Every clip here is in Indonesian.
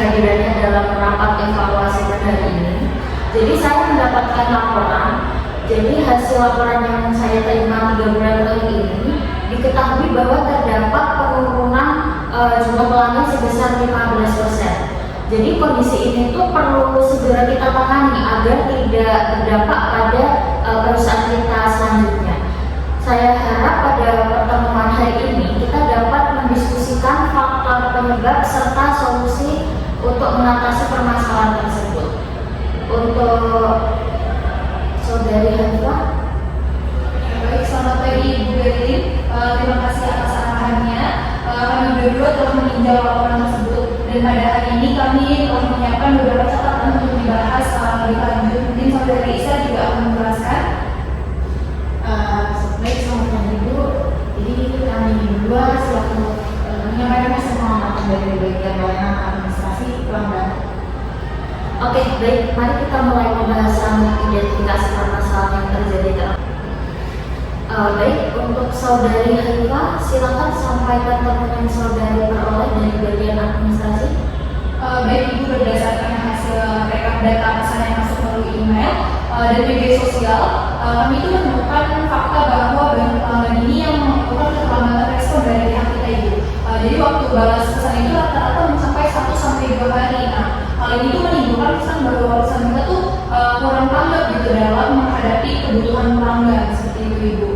kehadirannya dalam rapat evaluasi pada hari ini. Jadi saya mendapatkan laporan. Jadi hasil laporan yang saya terima 3 bulan ini diketahui bahwa terdapat penurunan jumlah pelanggan sebesar 15%. Jadi kondisi ini tuh perlu segera kita tangani agar tidak berdampak pada perusahaan kita selanjutnya. Saya harap pada pertemuan hari ini kita dapat mendiskusikan faktor penyebab serta solusi untuk mengatasi permasalahan tersebut. Untuk Saudari Hanifah. Baik, selamat pagi Ibu Berlin. Terima kasih atas arahannya. Kami berdua telah meninjau laporan tersebut dan pada hari ini kami telah menyiapkan beberapa catatan untuk dibahas lebih lanjut. Mungkin Saudari Isa juga akan menjelaskan. Baik, selamat pagi Ibu. Jadi kami berdua selaku menyampaikan keselamatan dari bagian layanan administrasi pelanggan. Oke, baik. Mari kita mulai pembahasan identifikasi permasalahan yang terjadi. Baik, untuk Saudari Hanifah, silakan sampaikan temuan yang Saudari peroleh dari bagian administrasi. Baik Ibu, berdasarkan hasil rekap data pesan yang masuk melalui email dan media sosial, kami itu menemukan fakta bahwa banyak pelanggan ini yang melakukan keterlambatan respon dari pihak kita Ibu. Jadi waktu balas pesan itu rata-rata mencapai 1-2 hari. Nah, hal ini tuh menimbulkan kesan bahwa pesan kita tuh kurang tanggap gitu dalam menghadapi kebutuhan pelanggan seperti itu Ibu.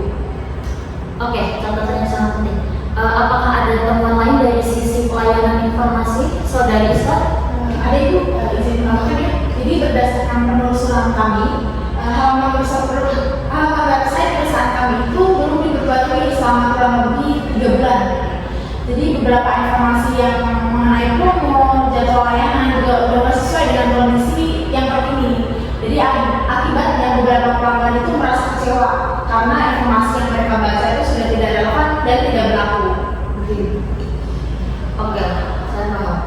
Oke, catatannya sangat penting. Apakah ada temuan lain dari sisi pelayanan informasi, Saudari Isa? Ada Ibu, izin menambahkan ya. Jadi berdasarkan penelusuran kami, halaman website perusahaan kami itu belum diperbarui selama kurang lebih 3 bulan. Jadi beberapa informasi yang mengenai promo, jadwal layanan juga sudah sesuai dengan kondisi yang terkini. Jadi akibatnya beberapa pelanggan itu merasa kecewa karena informasi yang mereka baca itu sudah tidak relevan dan tidak berlaku. Oke, saya paham.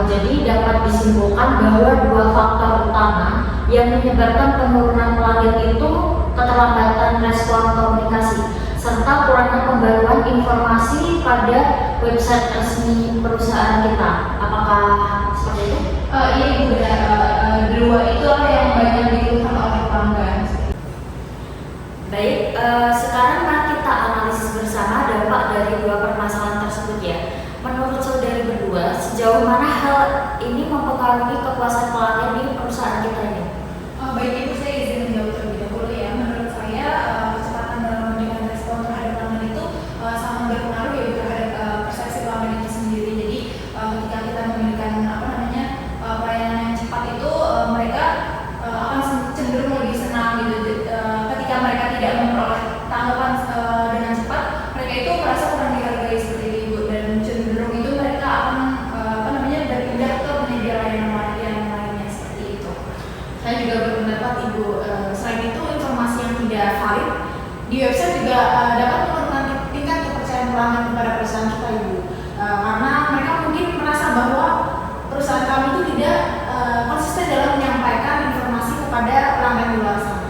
Jadi dapat disimpulkan bahwa 2 faktor utama yang menyebabkan penurunan pelanggan itu keterlambatan respon komunikasi serta kurangnya pembaruan informasi pada website resmi perusahaan kita. Apakah seperti itu? Iya Ibu, benar. Dua itulah yang banyak dikeluhkan oleh pelanggan. Baik, sekarang mari kita analisis bersama dampak dari 2 permasalahan tersebut ya. Menurut saudari berdua, sejauh mana hal ini mempengaruhi kepuasan pelanggan di perusahaan kita ini? Baik Ibu, saya izin menjawab terlebih dahulu ya. Menurut saya, kecepatan dalam memberikan respon terhadap pelanggan itu sangat berpengaruh ya terhadap persepsi pelanggan itu sendiri. Jadi ketika kita memberikan pelayanan yang cepat itu, mereka akan cenderung lebih senang gitu. Ketika mereka tidak memperoleh tanggapan dengan cepat, mereka itu merasa kurang dihargai seperti itu Ibu, dan cenderung itu mereka akan berpindah ke penyedia layanan yang lainnya seperti itu. Saya juga berpendapat Ibu, selain itu informasi yang tidak valid di website juga dapat menurunkan tingkat kepercayaan pelanggan kepada perusahaan kita Ibu, karena mereka mungkin merasa bahwa perusahaan kami itu tidak konsisten dalam menyampaikan informasi kepada pelanggan di luar sana.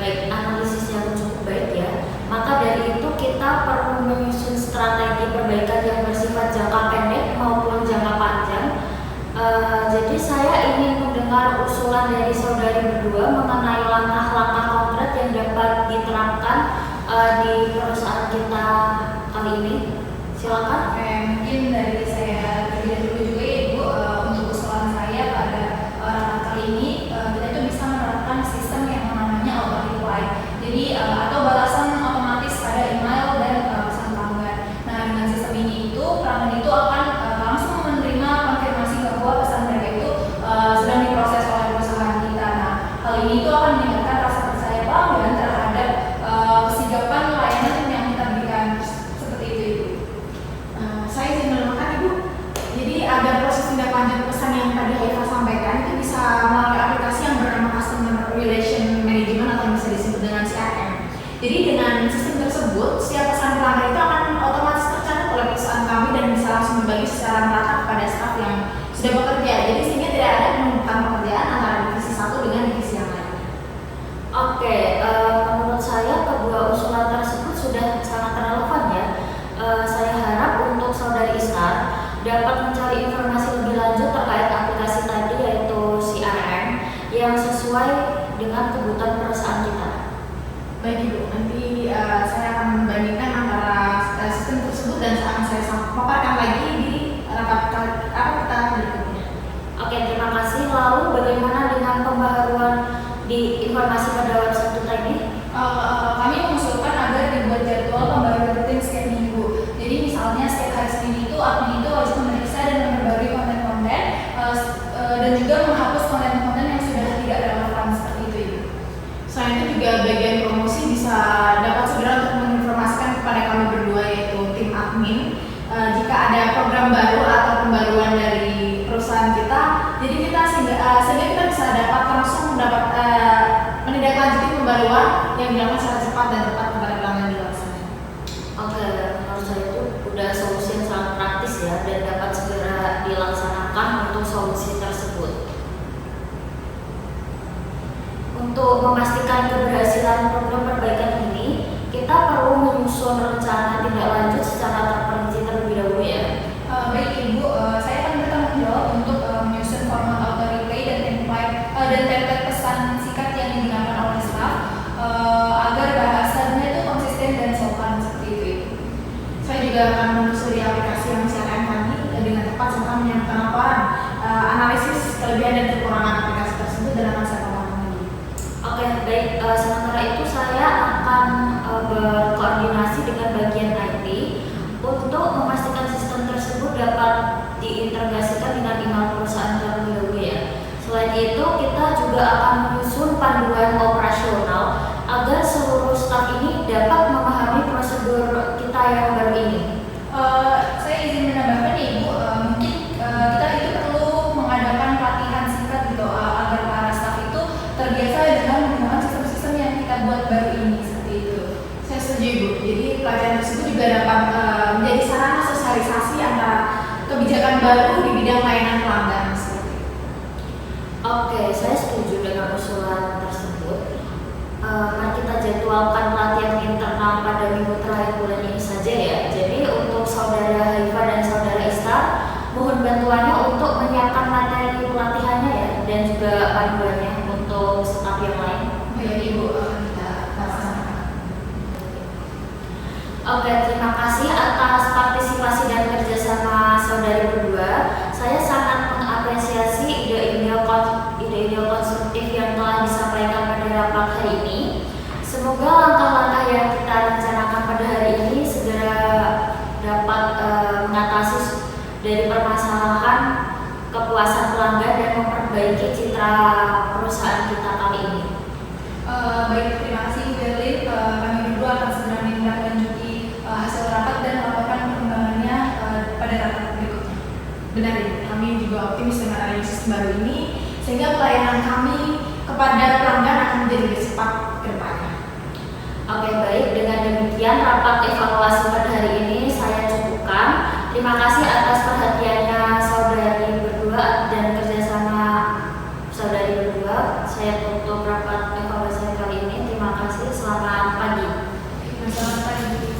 Baik, analisis yang cukup baik ya. Maka dari itu kita perlu menyusun strategi perbaikan yang bersifat jangka pendek maupun jangka panjang. Jadi saya ingin mendengar usulan dari saudari berdua mengenai langkah-langkah konkret yang dapat diterapkan di perusahaan kita kali ini. Silakan. Mungkin dari saya terlebih dahulu juga ya Ibu, untuk usulan saya pada rapat kali ini, kita itu bisa menerapkan sistem yang namanya auto reply. Jadi atau balasan otomatis pada email dan pesan pelanggan. Nah, dengan sistem ini itu pelanggan itu akan langsung menerima konfirmasi bahwa pesan mereka itu sedang diproses oleh perusahaan kita. Nah, hal ini itu akan meningkatkan rasa percaya pelanggan terhadap kesigapan layanan yang kita berikan seperti itu Ibu. Saya izin menambahkan Ibu, jadi agar proses tindak lanjut pesan yang tadi Haifah sampaikan itu bisa melalui aplikasi yang bernama Customer Relation Management atau bisa disebut dengan CRM. Jadi dengan sistem tersebut, setiap pesan pelanggan itu akan otomatis tercatat oleh perusahaan kami dan bisa langsung dibagi secara merata kepada staf yang sudah bekerja. Jadi sehingga tidak ada penumpukan pekerjaan antara divisi satu dengan divisi yang lain. Oke, menurut saya kedua usulan tersebut sudah sangat relevan ya. Saya harap untuk saudari Iskar dapat dapat mencari informasi lebih lanjut terkait aplikasi tadi, yaitu CRM, yang sesuai dengan kebutuhan perusahaan kita. Baik Ibu, nanti saya akan membandingkan antara sistem tersebut dan akan saya paparkan lagi di rapat kita berikutnya. Oke, terima kasih. Lalu bagaimana dengan pembaharuan di informasi pada website kita ini? Kami mengusulkan agar dibuat jadwal pembaruan rutin setiap minggu. Jadi misalnya setiap hari Senin itu admin itu wajib memeriksa dan memperbarui konten-konten dan juga menghapus konten-konten yang sudah tidak relevan seperti itu, Ibu. Selain itu juga bagian promosi bisa dapat segera untuk menginformasikan kepada kami berdua, yaitu tim admin, jika ada program baru atau pembaruan dari perusahaan kita. Jadi kita sehingga kita bisa dapat langsung menindaklanjuti pembaruan yang dilakukan secara cepat dan tepat kepada pelanggan di luar sana. Oke, menurut saya itu udah solusi yang sangat praktis ya, dan dapat segera dilaksanakan untuk solusi tersebut. Untuk memastikan keberhasilan program perbaikan ini, kita perlu menyusun rencana tindak lanjut secara terperinci terlebih dahulu ya. Baik Ibu, saya akan bertanggung jawab untuk menyusun format auto replay dan template pesan singkat yang digunakan oleh staff agar bahasanya itu konsisten dan sopan seperti itu, Ibu. Saya juga akan menelusuri aplikasi yang disiarkan kami dengan tepat serta menyiapkan laporan analisis kelebihan dan kekurangan aplikasi tersebut dan akan saya paparkan lagi. Oke, baik. Sementara itu saya akan berkoordinasi dengan bagian IT untuk memastikan sistem tersebut dapat diintegrasikan dengan email perusahaan terlebih dahulu ya. Selain itu, kita juga akan menyusun panduan operasional agar seluruh staf ini dapat memahami prosedur kita yang baru ini. Saya izin menambahkan ya Ibu, mungkin kita itu perlu mengadakan pelatihan singkat gitu agar para staf itu terbiasa dengan menggunakan sistem-sistem yang kita buat baru ini seperti itu. Saya setuju Ibu. Jadi pelatihan tersebut juga dapat menjadi sarana sosialisasi antara kebijakan baru di bidang layanan pelanggan seperti itu. Oke, saya setuju dengan usulan tersebut. Mari kita jadwalkan pelatihan internal pada minggu terakhir bulan ini saja ya. Jadi untuk Saudara Haifa dan Saudara Istar, mohon bantuannya untuk menyiapkan materi pelatihannya ya, dan juga panduannya untuk staf yang lain. Baik Ibu, kita laksanakan. Oke, terima kasih atas partisipasi dan kerjasama saudari berdua. Saya sangat mengapresiasi ide-ide konstruktif yang telah disampaikan pada rapat hari ini. Semoga langkah-langkah yang kita rencanakan pada hari ini segera dapat mengatasi dari permasalahan kepuasan pelanggan dan memperbaiki citra perusahaan kita kali ini. Baik, terima kasih Bu Berlin. Kami berdua akan segera menindaklanjuti hasil rapat dan laporkan perkembangannya pada rapat berikutnya. Benar Ibu, kami juga optimis dengan adanya sistem baru ini sehingga pelayanan kami kepada pelanggan akan menjadi lebih cepat ke depannya. Oke, baik. Dengan demikian rapat evaluasi pada hari ini saya cukupkan. Terima kasih atas perhatiannya saudari berdua dan kerjasama saudari berdua. Saya tutup rapat evaluasi kali ini. Terima kasih. Selamat pagi. Selamat pagi.